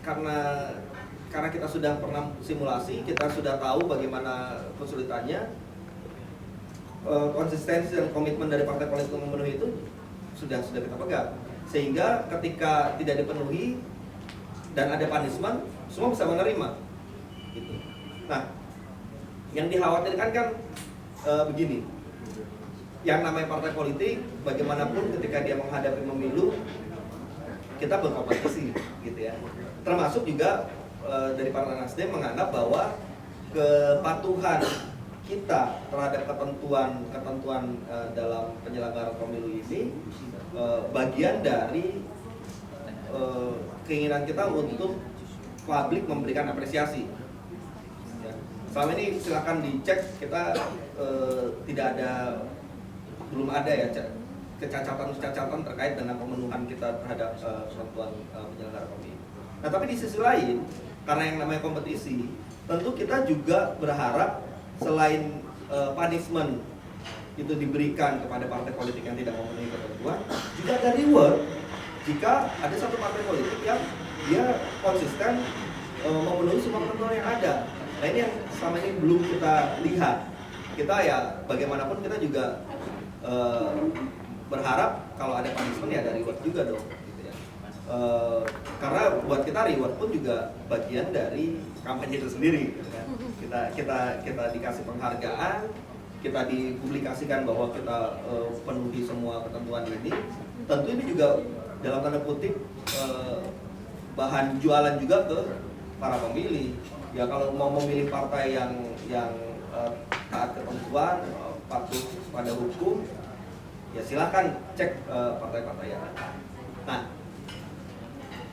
karena kita sudah pernah simulasi, kita sudah tahu bagaimana kesulitannya, konsistensi dan komitmen dari partai politik untuk memenuhi itu sudah kita pegang. Sehingga ketika tidak dipenuhi dan ada punishment, semua bisa menerima. Gitu. Nah, yang dikhawatirkan kan begini, yang namanya partai politik, bagaimanapun ketika dia menghadapi pemilu, kita berkompetisi, gitu ya. Termasuk juga dari Partai Nasdem menganggap bahwa kepatuhan kita terhadap ketentuan dalam penyelenggaraan pemilu ini bagian dari keinginan kita untuk publik memberikan apresiasi. Ya. Selama ini silakan dicek, kita belum ada ya kecacatan terkait dengan pemenuhan kita terhadap ketentuan penyelenggara pemilu. Nah, tapi di sisi lain, karena yang namanya kompetisi, tentu kita juga berharap selain punishment itu diberikan kepada partai politik yang tidak memenuhi ketentuan, juga ada reward jika ada satu partai politik yang dia konsisten memenuhi semua ketentuan yang ada. Nah, ini yang selama ini belum kita lihat. Kita ya bagaimanapun kita juga berharap kalau ada punishment ya ada reward juga dong, gitu ya. Karena buat kita reward pun juga bagian dari kampanye itu sendiri, gitu kan. Kita dikasih penghargaan, kita dipublikasikan bahwa kita penuhi semua ketentuan ini. Tentu ini juga dalam tanda kutip bahan jualan juga ke para pemilih. Ya kalau mau memilih partai yang taat ketentuan, patuh pada hukum, ya silakan cek partai-partai yang ada. Nah,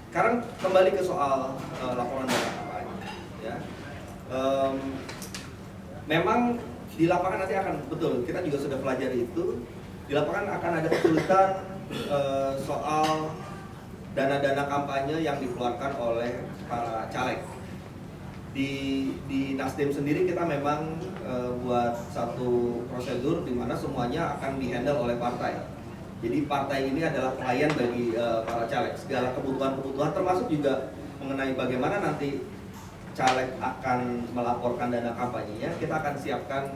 sekarang kembali ke soal laporan dana kampanye. Ya, memang di lapangan nanti akan betul, kita juga sudah pelajari itu. Di lapangan akan ada kesulitan soal dana-dana kampanye yang dikeluarkan oleh para caleg. Di Nasdem sendiri kita memang buat satu prosedur di mana semuanya akan dihandle oleh partai. Jadi partai ini adalah pelayan bagi para caleg. Segala kebutuhan termasuk juga mengenai bagaimana nanti caleg akan melaporkan dana kampanyenya, kita akan siapkan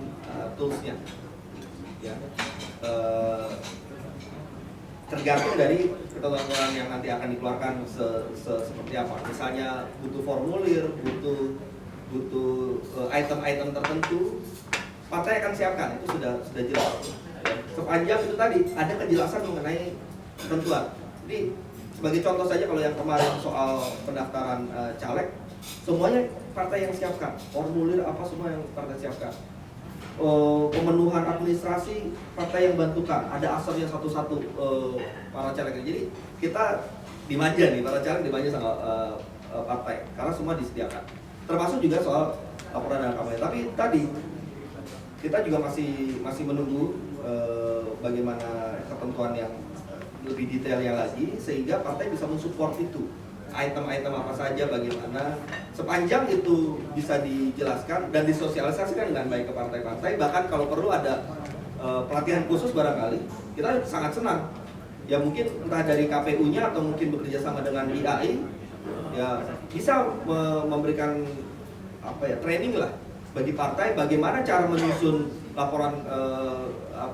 toolsnya. Ya. Tergantung dari ketentuan yang nanti akan dikeluarkan seperti apa. Misalnya butuh formulir, butuh item-item tertentu, partai akan siapkan, itu sudah jelas. Sepanjang itu tadi ada kejelasan mengenai ketentuan. Jadi sebagai contoh saja kalau yang kemarin soal pendaftaran caleg, semuanya partai yang siapkan, formulir apa semua yang partai siapkan. Pemenuhan administrasi partai yang bantukan, ada asapnya satu-satu para caleg. Jadi kita dimanja nih, para caleg dimanja sama partai karena semua disediakan. Termasuk juga soal laporan dana kampanye. Tapi tadi kita juga masih menunggu bagaimana ketentuan yang lebih detailnya lagi sehingga partai bisa mensupport itu. Item-item apa saja, bagaimana sepanjang itu bisa dijelaskan dan disosialisasikan dengan baik ke partai-partai. Bahkan kalau perlu ada pelatihan khusus barangkali, kita sangat senang. Ya mungkin entah dari KPU-nya atau mungkin bekerja sama dengan IAI, ya bisa memberikan training lah bagi partai bagaimana cara menyusun laporan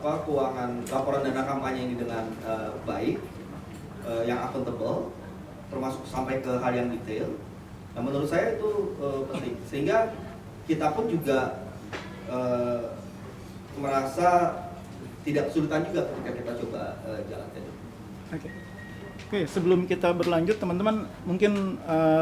keuangan, laporan dana kampanye ini dengan baik, yang akuntabel, termasuk sampai ke hal yang detail. Nah, menurut saya itu penting sehingga kita pun juga merasa tidak kesulitan juga ketika kita coba jalankan. Oke, sebelum kita berlanjut teman-teman, mungkin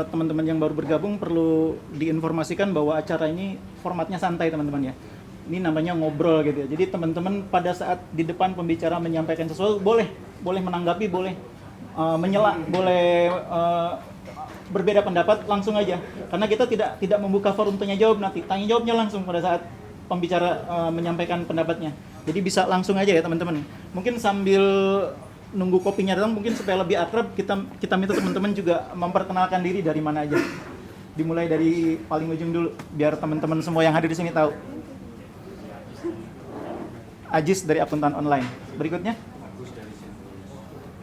teman-teman yang baru bergabung perlu diinformasikan bahwa acara ini formatnya santai teman-teman ya. Ini namanya ngobrol gitu ya. Jadi teman-teman pada saat di depan pembicara menyampaikan sesuatu boleh menanggapi, boleh menyela, boleh berbeda pendapat, langsung aja. Karena kita tidak membuka forum tanya jawab nanti. Tanya jawabnya langsung pada saat pembicara menyampaikan pendapatnya. Jadi bisa langsung aja ya teman-teman. Mungkin sambil nunggu kopinya datang, mungkin supaya lebih akrab kita minta teman-teman juga memperkenalkan diri dari mana aja. Dimulai dari paling ujung dulu biar teman-teman semua yang hadir di sini tahu. Ajis dari Akuntan Online. Berikutnya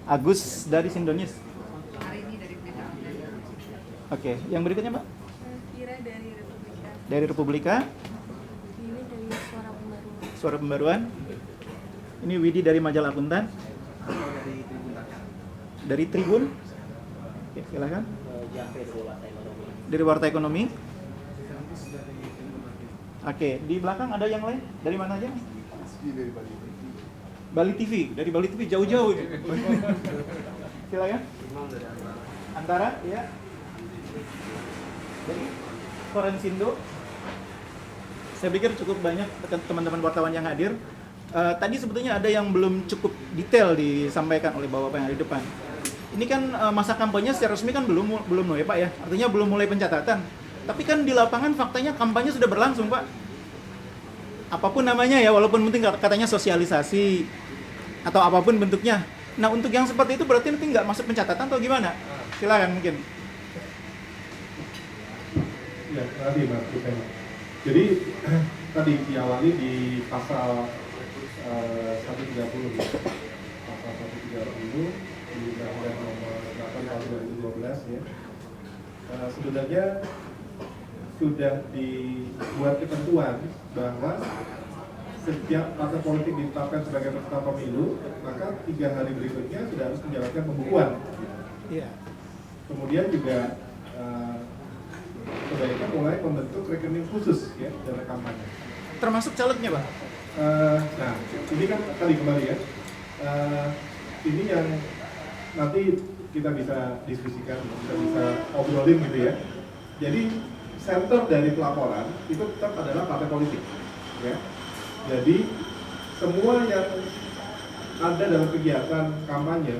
Agus dari Sindonis. Oke, yang berikutnya Mbak? Kira dari Republika. Dari Republika. Ini dari Suara Pembaruan. Suara Pembaruan. Ini Widi dari Majalah Akuntan. Dari Tribun. Oke, silakan. Dari Warta Ekonomi. Oke, di belakang ada yang lain? Dari mana aja? Bali TV. Dari Bali TV jauh-jauh ini. Silakan. Antara, ya. Dari Forensindo. Saya pikir cukup banyak teman-teman wartawan yang hadir. Tadi sebetulnya ada yang belum cukup detail disampaikan oleh bapak-bapak yang ada di depan. Ini kan masa kampanye secara resmi kan belum ya Pak ya, artinya belum mulai pencatatan. Tapi kan di lapangan faktanya kampanye sudah berlangsung Pak. Apapun namanya ya, walaupun penting katanya sosialisasi atau apapun bentuknya. Nah untuk yang seperti itu berarti nanti nggak masuk pencatatan atau gimana? Silakan mungkin. Ya, terima kasih Mas Bukan. Jadi tadi diawali di pasal 130 ya. Pasal 130 di Undang-Undang Nomor 8 Tahun 2012 ya. Sebenarnya sudah dibuat ketentuan bahwa setiap partai politik ditetapkan sebagai peserta pemilu, maka 3 hari berikutnya sudah harus menjalankan pembukuan. Iya. Kemudian juga sebaiknya mulai membentuk rekening khusus ya dana kampanye. Termasuk calegnya Pak? Nah, ini kan tadi kembali ya. Ini yang nanti kita bisa diskusikan, kita bisa obrolin gitu ya. Jadi center dari pelaporan itu tetap adalah partai politik, ya. Jadi semua yang ada dalam kegiatan kampanye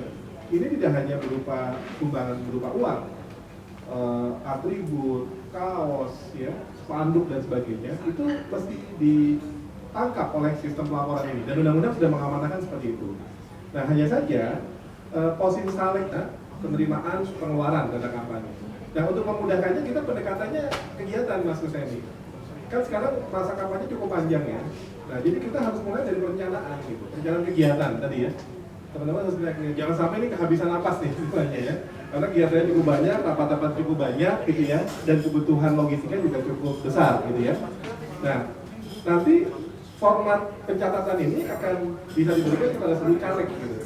ini tidak hanya berupa sumbangan berupa uang, atribut, kaos, ya, spanduk dan sebagainya itu mesti ditangkap oleh sistem pelaporan ini dan undang-undang sudah mengamanahkan seperti itu. Nah hanya saja posisi salek penerimaan pengeluaran dana kampanye. Nah untuk memudahkannya kita pendekatannya kegiatan Mas Kusemi. Kan sekarang masa kampanye cukup panjang ya. Nah jadi kita harus mulai dari perencanaan gitu, perencanaan kegiatan tadi ya. Teman-teman harus lihat, jangan sampai ini kehabisan napas nih semuanya ya. Karena kegiatannya cukup banyak, rapat-rapat cukup banyak gitu ya, dan kebutuhan logistiknya juga cukup besar gitu ya. Nah nanti format pencatatan ini akan bisa diberikan kepada seluruh caleg gitu.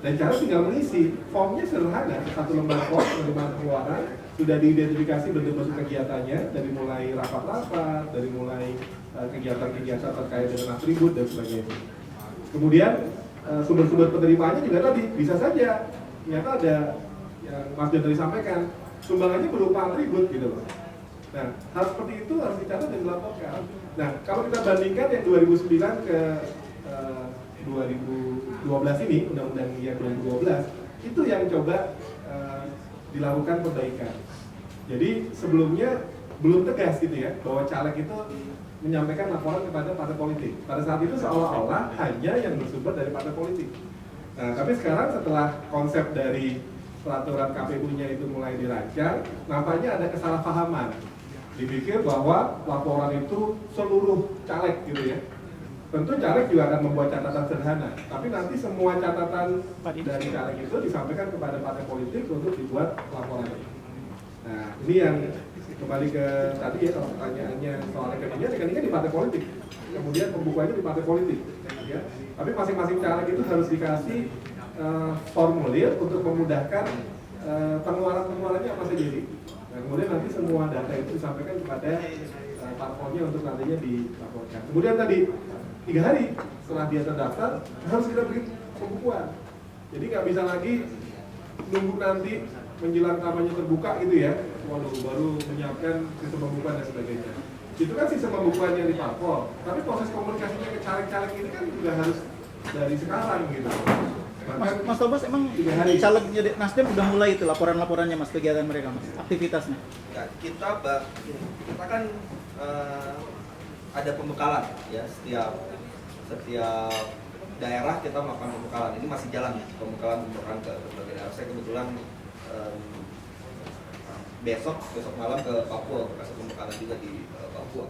Dan cara tinggal mengisi, formnya sederhana, 1 lembar form penerimaan pengeluaran, sudah diidentifikasi bentuk-bentuk kegiatannya, dari mulai rapat-rapat, dari mulai kegiatan-kegiatan terkait dengan atribut dan sebagainya. Kemudian sumber-sumber penerimaannya juga tadi, bisa saja, ternyata ada yang Mas Jendri sampaikan, sumbangannya berupa atribut gitu loh. Nah, hal seperti itu harus dicatat dan dilaporkan. Nah, kalau kita bandingkan yang 2009 ke 2012 ini, Undang-Undang yang 2012, itu yang coba dilakukan perbaikan. Jadi sebelumnya belum tegas gitu ya, bahwa caleg itu menyampaikan laporan kepada partai politik. Pada saat itu seolah-olah hanya yang bersumber dari partai politik. Nah, tapi sekarang setelah konsep dari peraturan KPU-nya itu mulai dirancang, nampaknya ada kesalahpahaman. Dipikir bahwa laporan itu seluruh caleg gitu ya. Tentu caleg juga akan membuat catatan sederhana, tapi nanti semua catatan dari caleg itu disampaikan kepada partai politik untuk dibuat laporannya. Nah, ini yang kembali ke tadi ya, kalau pertanyaannya soal rekeningnya di partai politik, kemudian pembukuannya di partai politik, ya. Tapi masing-masing caleg itu harus dikasih formulir untuk memudahkan pengeluarannya apa saja sih. Nah, kemudian nanti semua data itu disampaikan kepada parpolnya untuk nantinya dilaporkan. Kemudian tadi 3 hari setelah dia terdaftar harus kita beri pembukuan. Jadi nggak bisa lagi nunggu nanti menjelang kampanye terbuka gitu ya, waduh baru menyiapkan sistem pembukuan dan sebagainya. Itu kan sistem pembukuan yang di parpol, tapi proses komunikasinya ke caleg-caleg ini kan juga harus dari sekarang gitu. Mas Tobas, emang calegnya Nasdem udah mulai itu laporan-laporannya Mas, kegiatan mereka Mas, aktivitasnya? Ya, kita kan ada pembekalan ya, setiap daerah kita melakukan pembekalan. Ini masih jalan ya, pembekalan ke berbagai daerah. Saya kebetulan besok malam ke Papua, ke kasih pembekalan juga di Papua.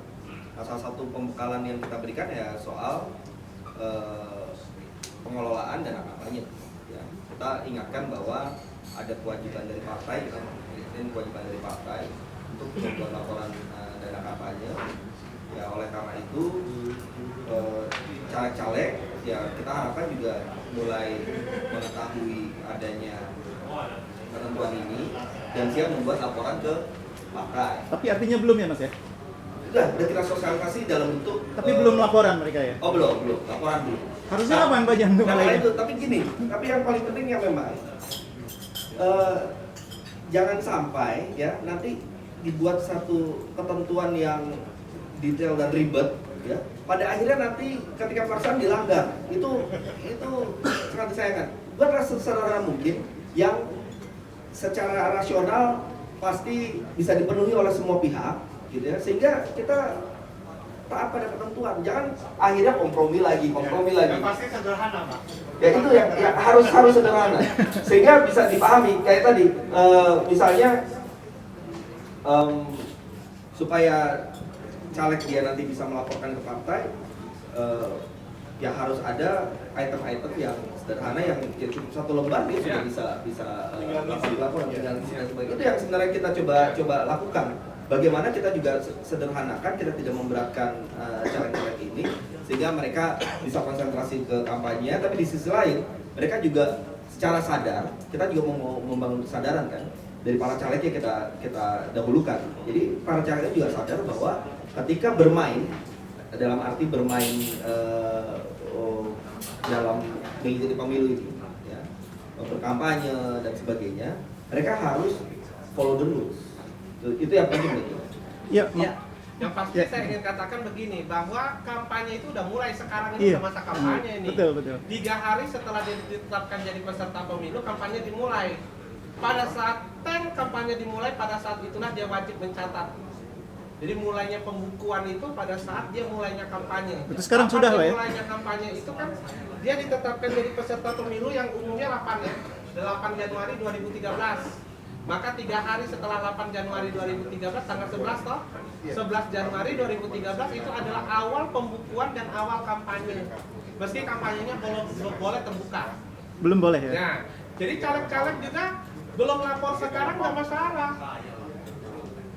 Nah, salah satu pembekalan yang kita berikan ya soal pengelolaan dana kampanye. Ya, kita ingatkan bahwa ada kewajiban dari partai, ini kewajiban dari partai untuk membuat laporan dana kampanye. Ya oleh karena itu caleg-caleg ya kita harapkan juga mulai mengetahui adanya ketentuan ini dan siap membuat laporan ke partai. Tapi artinya belum ya Mas ya? Udah kita sosialisasi dalam bentuk. Tapi belum laporan mereka ya? Oh belum, laporan belum. Harusnya apa Pak Jan untuk Nah, mulai itu, tapi gini, tapi yang paling pentingnya memang jangan sampai ya nanti dibuat satu ketentuan yang detail dan ribet ya. Pada akhirnya nanti ketika pelaksanaan dilanggar, itu sangat disayangkan. Buatlah sesederhana mungkin yang secara rasional pasti bisa dipenuhi oleh semua pihak gitu ya, sehingga kita taat pada ketentuan, jangan akhirnya kompromi lagi. Yang pasti sederhana, Pak. Ya itu yang harus sederhana, sehingga bisa dipahami kayak tadi misalnya supaya caleg dia nanti bisa melaporkan ke partai, ya harus ada item-item yang sederhana yang ya cukup satu lembar dia sudah bisa laporan dengan dan sebagainya. Itu yang sebenarnya kita coba lakukan. Bagaimana kita juga sederhanakan, kita tidak memberatkan caleg-caleg ini sehingga mereka bisa konsentrasi ke kampanye, tapi di sisi lain mereka juga secara sadar, kita juga mau membangun kesadaran kan dari para calegnya kita dahulukan. Jadi para calegnya juga sadar bahwa ketika bermain, dalam arti bermain dalam mengikuti pemilu ini, ya, berkampanye dan sebagainya, mereka harus follow the rules. Itu yang penting itu. Ya, Yang pasti saya ingin katakan begini, bahwa kampanye itu udah mulai sekarang ini, masa kampanye ini. Betul. 3 hari setelah ditetapkan jadi peserta pemilu, kampanye dimulai. Pada saat kampanye dimulai, pada saat itulah dia wajib mencatat. Jadi mulainya pembukuan itu pada saat dia mulainya kampanye. Itu sekarang sudah Pak ya? Mulainya kampanye itu kan dia ditetapkan jadi peserta pemilu yang umumnya 8 Januari 2013. Maka 3 hari setelah 8 Januari 2013 tanggal 11 toh? 11 Januari 2013 itu adalah awal pembukuan dan awal kampanye. Meski kampanyenya belum boleh terbuka. Belum boleh ya? Nah, jadi caleg-caleg juga belum lapor sekarang nggak masalah.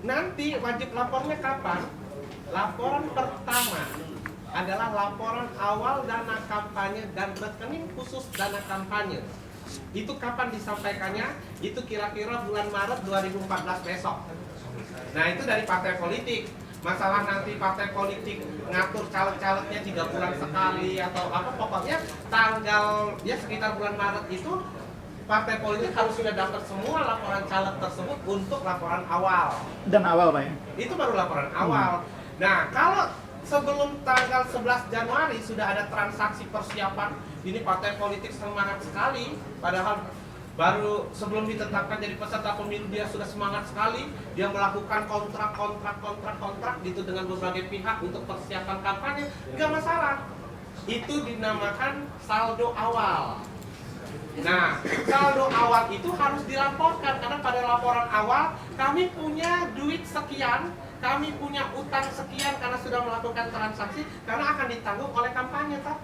Nanti wajib lapornya kapan? Laporan pertama adalah laporan awal dana kampanye dan rekening khusus dana kampanye. Itu kapan disampaikannya? Itu kira-kira bulan Maret 2014 besok. Nah itu dari partai politik. Masalah nanti partai politik ngatur caleg-calegnya 3 bulan sekali atau apa, pokoknya tanggal ya sekitar bulan Maret itu partai politik harus sudah dapat semua laporan caleg tersebut untuk laporan awal. Dan awal Pak ya? Itu baru laporan awal. Nah kalau sebelum tanggal 11 Januari sudah ada transaksi persiapan, ini partai politik semangat sekali, padahal baru sebelum ditetapkan jadi peserta pemilu dia sudah semangat sekali, dia melakukan kontrak itu dengan berbagai pihak untuk persiapan kampanye, nggak masalah. Itu dinamakan saldo awal. Nah, saldo awal itu harus dilaporkan karena pada laporan awal kami punya duit sekian, kami punya utang sekian karena sudah melakukan transaksi, karena akan ditanggung oleh kampanye toh.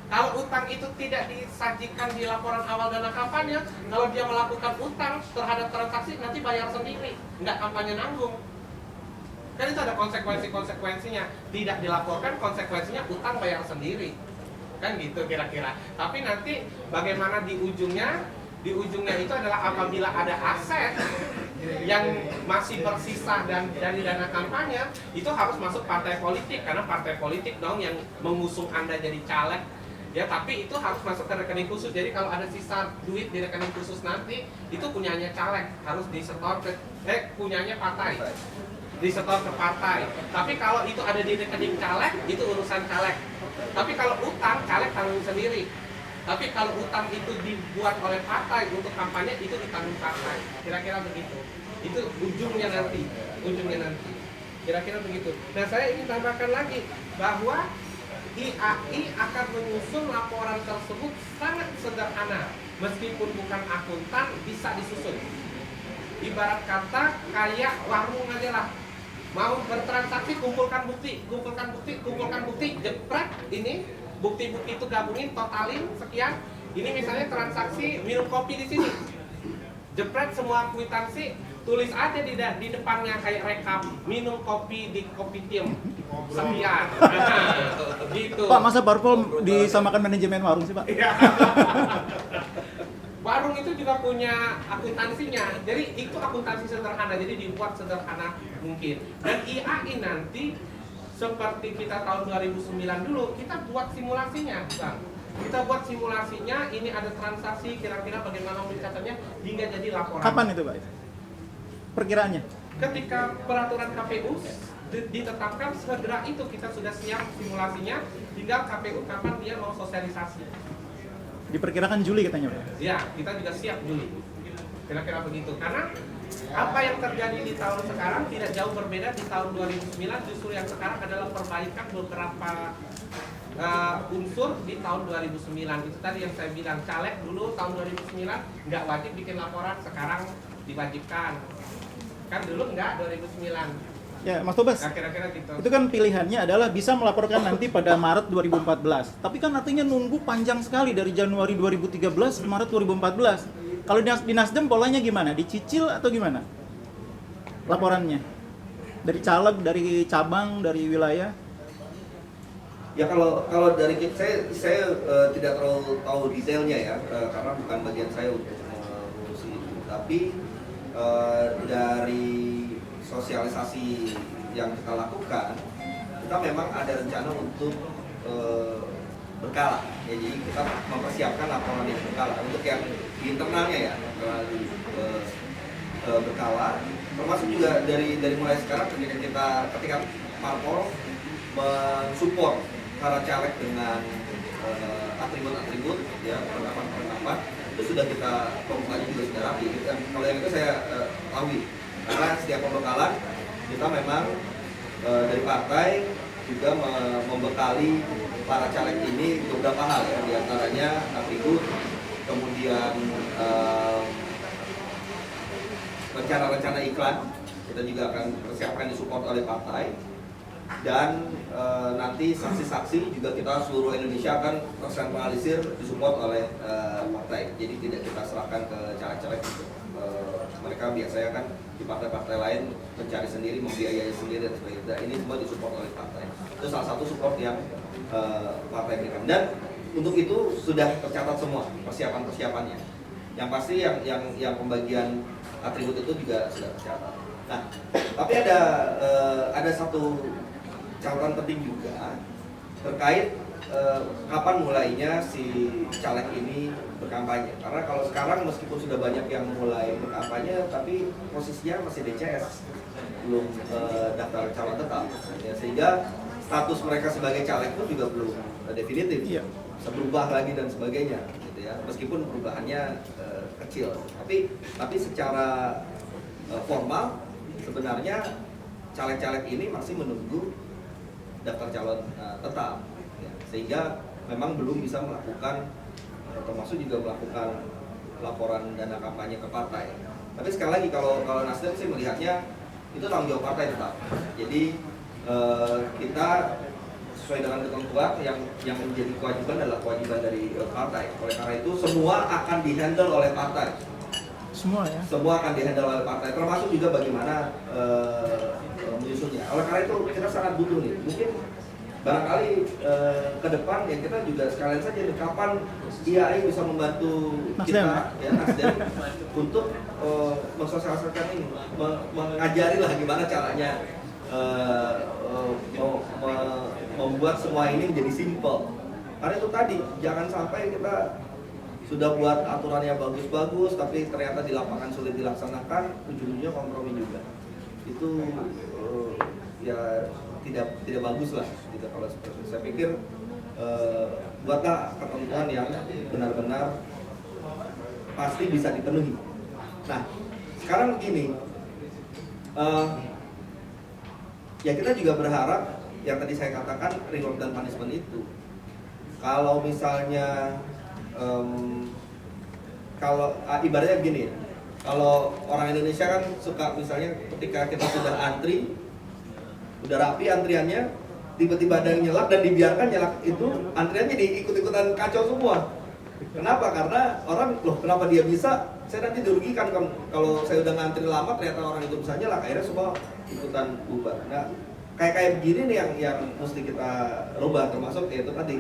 Kalau utang itu tidak disajikan di laporan awal dana kampanye, kalau dia melakukan utang terhadap transaksi nanti bayar sendiri, nggak kampanye nanggung. Kan itu ada konsekuensinya. Tidak dilaporkan, konsekuensinya utang bayar sendiri. Kan gitu kira-kira. Tapi nanti bagaimana di ujungnya itu adalah apabila ada aset yang masih bersisa dan dari dana kampanye, itu harus masuk partai politik, karena partai politik dong yang mengusung Anda jadi caleg. Ya, tapi itu harus masuk ke rekening khusus. Jadi kalau ada sisa duit di rekening khusus nanti, itu punyanya caleg, harus disetor ke punyanya partai. Disetor ke partai. Tapi kalau itu ada di rekening caleg, itu urusan caleg. Tapi kalau utang, caleg tanggung sendiri. Tapi kalau utang itu dibuat oleh partai untuk kampanye, itu ditanggung partai. Kira-kira begitu. Itu ujungnya nanti. Kira-kira begitu. Nah, saya ingin tambahkan lagi bahwa IAI akan menyusun laporan tersebut sangat sederhana. Meskipun bukan akuntan, bisa disusun. Ibarat kata kayak warung aja lah. Mau bertransaksi, kumpulkan bukti, jepret ini bukti-bukti itu gabungin, totalin sekian. Ini misalnya transaksi minum kopi di sini. jepret semua kwitansi, tulis aja di depannya kayak rekap, minum kopi di Kopitiam sekian. Gitu. Pak, masa parpol disamakan manajemen warung sih, Pak? Iya. Warung itu juga punya akuntansinya, jadi itu akuntansi sederhana, jadi dibuat sederhana mungkin. Dan IAI nanti seperti kita tahun 2009 dulu, kita buat simulasinya, Bang. Kita buat simulasinya, ini ada transaksi, kira-kira bagaimana mencatatnya hingga jadi laporan. Kapan itu, Pak? Perkiraannya? Ketika peraturan KPU ditetapkan, segera itu kita sudah siap simulasinya, tinggal KPU kapan dia mau sosialisasi. Diperkirakan Juli katanya, Pak. Ya, kita juga siap Juli. Kira-kira begitu. Karena apa yang terjadi di tahun sekarang tidak jauh berbeda di tahun 2009, justru yang sekarang adalah perbaikan beberapa unsur di tahun 2009. Itu tadi yang saya bilang, caleg dulu tahun 2009 nggak wajib bikin laporan, sekarang diwajibkan. Kan dulu nggak 2009. Ya, Mas Tobas. Nah, kira-kira gitu. Itu kan pilihannya adalah bisa melaporkan nanti pada Maret 2014. Tapi kan artinya nunggu panjang sekali dari Januari 2013 ke Maret 2014. Kalau di Nasdem polanya gimana? Dicicil atau gimana? Laporannya? Dari caleg, dari cabang, dari wilayah? Ya kalau dari saya tidak terlalu tahu detailnya ya, karena bukan bagian saya untuk mengurusi itu. Tapi dari sosialisasi yang kita lakukan, kita memang ada rencana untuk berkala. Ya, jadi kita mempersiapkan laporan yang berkala untuk yang di internalnya ya, berkala. Termasuk juga dari mulai sekarang ketika parpol mensupport para caleg dengan atribut-atribut ya, perlengkapan itu sudah kita pembekalannya juga sudah rapi. Kalau yang itu saya tahu, karena setiap pembekalan kita memang dari partai juga membekali para caleg ini beberapa hal ya, diantaranya atribut, kemudian rencana-rencana iklan kita juga akan persiapkan disupport oleh partai. Dan nanti saksi-saksi juga kita seluruh Indonesia akan tersentralisir disupport oleh partai. Jadi tidak kita serahkan ke caleg-caleg gitu. Mereka biasanya kan di partai-partai lain mencari sendiri, membiayai sendiri dan sebagainya. Dan ini semua disupport oleh partai. Itu salah satu support yang partai berikan. Dan untuk itu sudah tercatat semua persiapan-persiapannya. Yang pasti yang pembagian atribut itu juga sudah tercatat. Nah, tapi ada satu catatan penting juga terkait kapan mulainya si caleg ini berkampanye. Karena kalau sekarang meskipun sudah banyak yang mulai berkampanye, tapi posisinya masih DCS, belum daftar calon tetap. Ya, sehingga status mereka sebagai caleg pun juga belum definitif, Iya. bisa berubah lagi dan sebagainya, gitu ya. Meskipun perubahannya kecil, tapi secara formal sebenarnya caleg-caleg ini masih menunggu daftar calon tetap, ya. Sehingga memang belum bisa melakukan, termasuk juga melakukan laporan dana kampanye ke partai. Tapi sekali lagi kalau Nasdem sih melihatnya itu tanggung jawab partai tetap. Jadi kita sesuai dengan ketentuan yang menjadi kewajiban adalah kewajiban dari partai. Oleh karena itu semua akan dihandle oleh partai. Semua akan dihandle oleh partai, termasuk juga bagaimana menyusunnya. Oleh karena itu kita sangat butuh nih, mungkin barangkali ke depan ya kita juga sekalian saja nih, kapan IAI bisa membantu kita ya Nasdem untuk mensosialisasikan ini, mengajari lah gimana caranya membuat semua ini menjadi simple. Karena itu tadi jangan sampai kita sudah buat aturan yang bagus-bagus tapi ternyata di lapangan sulit dilaksanakan, ujung-ujungnya kompromi juga. Itu ya tidak bagus lah gitu. Kalau seperti itu saya pikir buatlah ketentuan yang benar-benar pasti bisa dipenuhi. Nah sekarang begini, ya kita juga berharap yang tadi saya katakan reward dan punishment itu, kalau misalnya kalau ibaratnya begini, kalau orang Indonesia kan suka misalnya ketika kita sudah antri, udah rapi antriannya, tiba-tiba ada yang nyelak dan dibiarkan nyelak itu, antriannya diikut-ikutan kacau semua. Kenapa? Karena orang, loh kenapa dia bisa, saya nanti dirugikan kalau saya udah ngantri lama ternyata orang itu bisa nyala, akhirnya semua ikutan bubar. Nah, kayak begini nih yang mesti kita rubah, termasuk ya itu tadi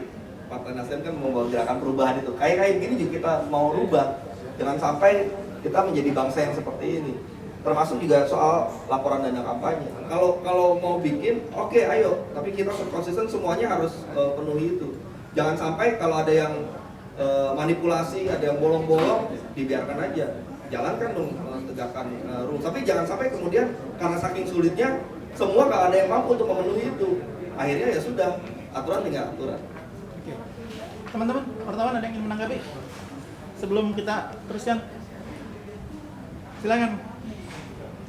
Partai Nasdem kan membawa gerakan perubahan itu. Kayak begini juga kita mau rubah, jangan sampai kita menjadi bangsa yang seperti ini. Termasuk juga soal laporan dana kampanye. Kalau mau bikin, oke, ayo, tapi kita konsisten semuanya harus penuhi itu. Jangan sampai kalau ada yang manipulasi, ada yang bolong-bolong, dibiarkan aja. Jalankan dong, tegakkan rules. Tapi jangan sampai kemudian karena saking sulitnya, semua kalau ada yang mampu untuk memenuhi itu, akhirnya ya sudah, aturan tinggal aturan. Oke. Teman-teman, wartawan ada yang ingin menanggapi? Sebelum kita teruskan, silakan.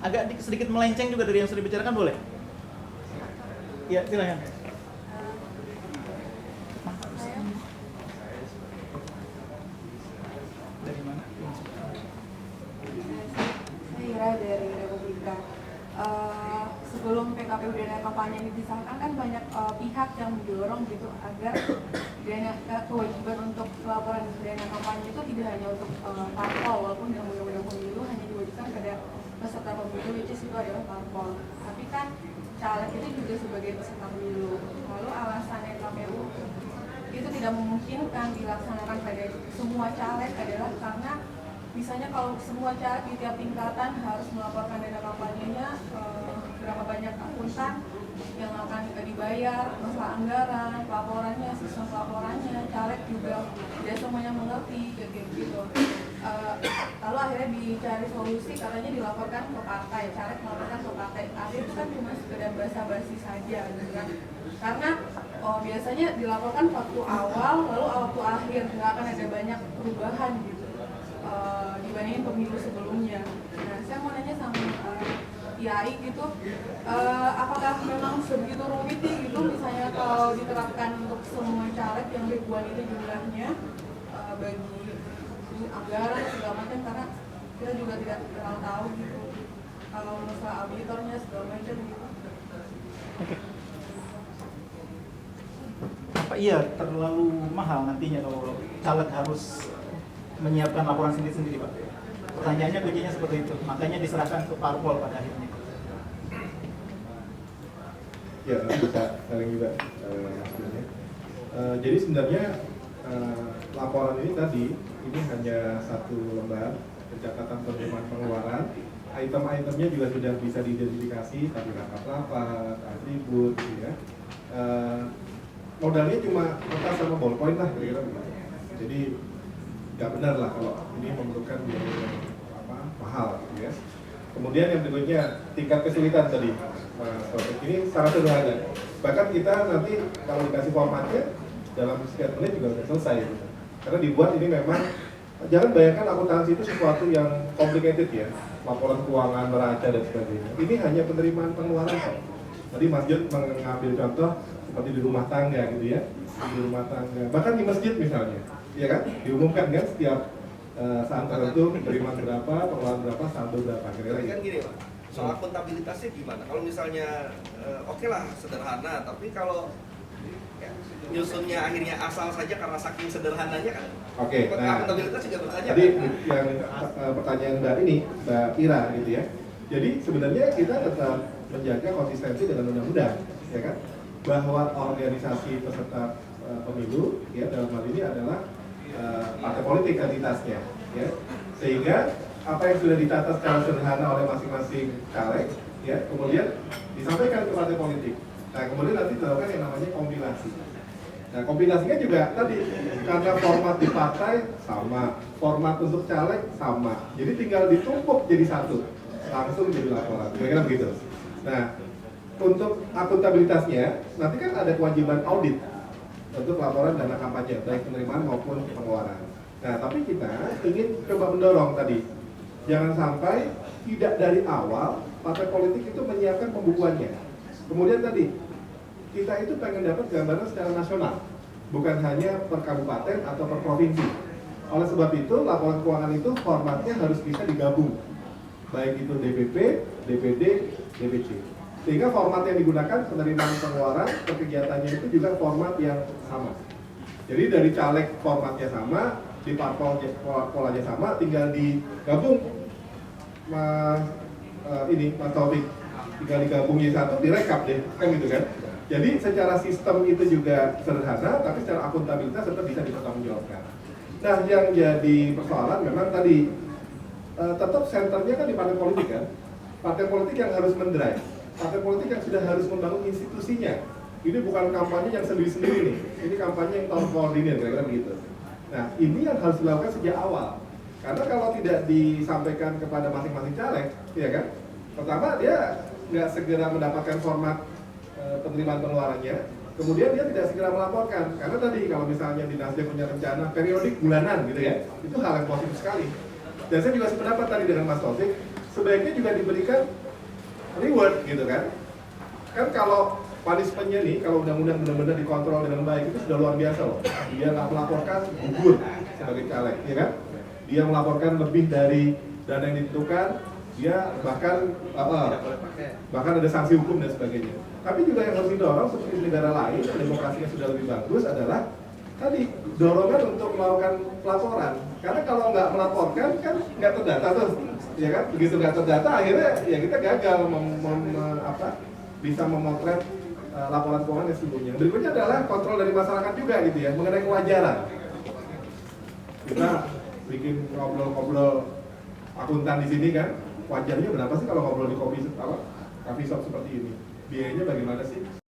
Agak sedikit melenceng juga dari yang sudah dibicarakan, boleh? Iya, silakan. Dari mana? Saya Ira dari Republika. Sebelum PKPU dana kampanye ini disahkan kan banyak pihak yang mendorong gitu agar kewajiban untuk laporan dana kampanye itu tidak hanya untuk parpol, walaupun dalam undang-undang pemilu hanya diwajibkan pada peserta pemilu, which is itu adalah parpol. Tapi kan caleg itu juga sebagai peserta pemilu. Lalu alasannya KPU itu tidak memungkinkan dilaksanakan pada semua caleg adalah karena misalnya kalau semua caleg di tiap tingkatan harus melaporkan dana kampanyenya, berapa banyak akuntan yang akan dibayar, masalah anggaran, pelaporannya, sistem pelaporannya, caleg juga tidak semuanya mengerti kayak gitu. Lalu akhirnya dicari solusi, katanya dilaporkan ke partai, caleg melaporkan ke partai. Akhirnya itu kan cuma sekedar basa-basi saja gitu kan. Karena biasanya dilaporkan waktu awal, lalu waktu akhir, nggak akan ada banyak perubahan gitu dibandingin pemilu sebelumnya. Nah, saya mau nanya sama IAI gitu, apakah memang sebegitu rumit gitu misalnya kalau diterapkan untuk semua caleg yang ribuan itu jumlahnya bagi anggaran segala macam, karena kita juga tidak terlalu tahu gitu kalau masalah auditornya segala macam gitu. Oke. Apa iya terlalu mahal nantinya kalau caleg harus menyiapkan laporan sendiri-sendiri, Pak? Pertanyaannya kuncinya seperti itu, makanya diserahkan ke parpol pada akhirnya. Ya, bisa saling juga sebenarnya. Jadi sebenarnya laporan ini tadi ini hanya satu lembar pencatatan penerimaan pengeluaran. Item-itemnya juga sudah bisa diidentifikasi, tapi rapat-rapat, atribut, gitu ya. Modalnya cuma kertas sama ballpoint lah kira-kira begitu. Jadi nggak benar lah kalau ini memerlukan biaya yang mahal, gitu ya. Kemudian yang berikutnya tingkat kesulitan tadi, ini sangat sederhana. Bahkan kita nanti kalau dikasih formatnya dalam sekian menit juga sudah selesai. Gitu. Karena dibuat ini memang, jangan bayangkan akuntansi itu sesuatu yang complicated ya, laporan keuangan, neraca dan sebagainya. Ini hanya penerimaan pengeluaran. Tadi Mas Jun mengambil contoh seperti di rumah tangga gitu ya, di rumah tangga, bahkan di masjid misalnya, ya kan, diumumkan kan setiap saat tertentu penerimaan berapa, pengeluaran berapa, saldo berapa, kira-kira Kan gitu. gini Pak, soal akuntabilitasnya gimana? Kalau misalnya oke lah sederhana, tapi kalau nyusunnya akhirnya asal saja karena saking sederhananya kan. Oke, nah akuntabilitas juga bertanya. tadi Kan? yang pertanyaan Mbak Ira gitu ya. Jadi sebenarnya kita tetap menjaga konsistensi dengan undang-undang, ya kan? Bahwa organisasi peserta pemilu, ya dalam hal ini adalah partai politik entitasnya, ya. Sehingga apa yang sudah ditata secara sederhana oleh masing-masing caleg, ya, kemudian disampaikan ke partai politik. Nah, kemudian nanti dilakukan yang namanya kompilasi. Nah, kompilasinya juga tadi karena format di partai sama, format untuk caleg sama. Jadi tinggal ditumpuk jadi satu, langsung jadi laporan. Kira-kira begitu. Nah, untuk akuntabilitasnya nanti kan ada kewajiban audit untuk laporan dana kampanye, baik penerimaan maupun pengeluaran. Nah, tapi kita ingin coba mendorong tadi, jangan sampai tidak dari awal partai politik itu menyiapkan pembukuannya. Kemudian tadi, kita itu pengen dapat gambaran secara nasional, bukan hanya per kabupaten atau per provinsi. Oleh sebab itu, laporan keuangan itu formatnya harus bisa digabung, baik itu DPP, DPD, DPC. Sehingga format yang digunakan penerimaan pengeluaran kegiatannya itu juga format yang sama. Jadi dari caleg formatnya sama, di parpol polanya sama, tinggal digabung Mas Mas Taufik, tinggal digabung Y1 direkap deh, kan gitu kan. Jadi secara sistem itu juga sederhana, tapi secara akuntabilitas tetap bisa dipertanggungjawabkan. Nah, yang jadi persoalan memang tadi tetap senternya kan di partai politik kan. Partai politik yang harus mendrive, partai politik yang sudah harus membangun institusinya. Ini bukan kampanye yang sendiri-sendiri nih, ini kampanye yang terkoordinir, kira-kira begitu. Nah, ini yang harus dilakukan sejak awal. Karena kalau tidak disampaikan kepada masing-masing caleg, ya kan? Pertama, dia nggak segera mendapatkan format penerimaan pengeluarannya, kemudian dia tidak segera melaporkan. Karena tadi kalau misalnya di Nasdem punya rencana periodik bulanan gitu ya, itu hal yang positif sekali. Dan saya juga sependapat tadi dengan Mas Taufik, sebaiknya juga diberikan reward gitu kan. Kan kalau punishment-nya nih, kalau undang-undang benar-benar dikontrol dengan baik, itu sudah luar biasa loh. Dia nggak melaporkan, gugur sebagai caleg, ya kan? Dia melaporkan lebih dari dana yang ditentukan, dia bahkan ada sanksi hukum dan sebagainya. Tapi juga yang harus didorong seperti di negara lain, demokrasinya sudah lebih bagus adalah tadi dorongan untuk melakukan pelaporan. Karena kalau nggak melaporkan kan nggak terdata tuh, ya kan? Begitu nggak terdata akhirnya ya kita gagal bisa memotret laporan keuangan yang sesungguhnya. Berikutnya adalah kontrol dari masyarakat juga gitu ya, mengenai kewajaran. Kita bikin ngobrol-ngobrol akuntan di sini kan, wajarnya berapa sih kalau ngobrol di coffee shop seperti ini? Biayanya bagaimana sih?